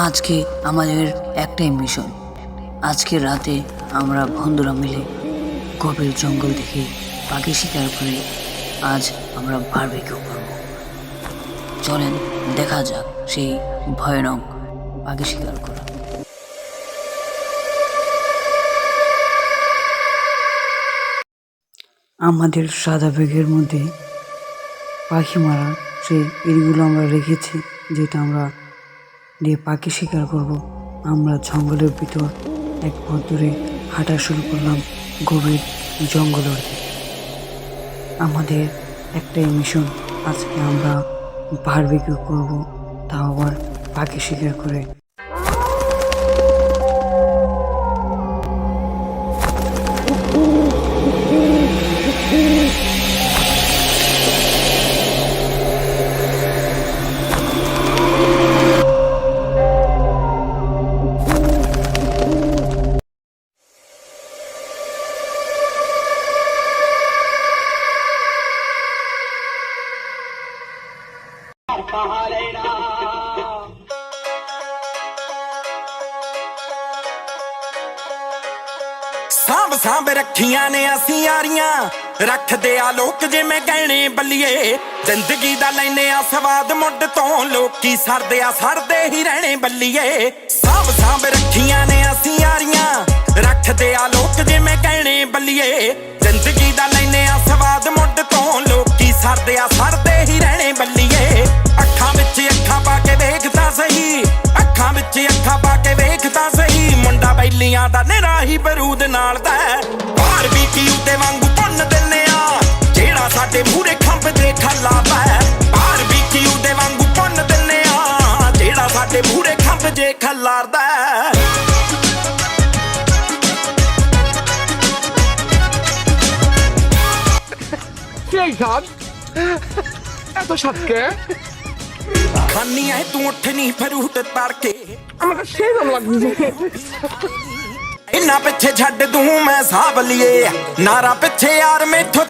আজকে আমাদের একটাই মিশন। আজকে রাতে আমরা বন্ধুরা মিলে গভীর জঙ্গল থেকে পাখি শিকার করে আজ আমরা বারবিকিউ করব। চলেন দেখা যাক সেই ভয়ানক পাখি শিকার করা। আমাদের সাদা ব্যাগের মধ্যে পাখি মারা সেই ইটগুলো আমরা রেখেছি, যেটা আমরা দিয়ে পাখি শিকার করব। আমরা জঙ্গলের ভিতর এক পথ ধরে হাঁটা শুরু করলাম গভীর জঙ্গলের দিকে। আমাদের একটাই মিশন, আজকে আমরা বারবিকিউ করব, তাও আবার পাখি শিকার করে। सांभ सांभ रखियां ने असी यारियां रखदे आ लोक जिवें गहणे बल्लीए जिंदगी दा लैने आ स्वाद मुड तो लोकी सरदे आ सरदे ही रहने बल्लीए सांभ सांभ रखियां ने असी यारियां रखदे आ लोक जिवें गहणे बल्लीए जिंदगी दा लैने आ स्वाद मुड तो लोकी सरदे आ सरदे ही रहने बल्लीए अखां विच अखां पा के देखदा सही अखां विच अखां पा के वेखदा सही मुंडा बैलियां दा निरा ही बरूद नाल दा बारबीक्यू ते वांगू भुन दिन्ने आ जेड़ा साडे मूहरे खंभ दे खल्ला पै बारबीक्यू दे वांगू भुन दिन्ने आ जेड़ा साडे मूहरे खंभ जे खल्लारदा এই স্বাদ এত স্বাদ কে खानी है तू उठनी फरूट तड़के আমার সেই দাম লাগছে इन्ना पिछे छड्ड दूं मैं साहब लिए नारा पिछे यार मैथों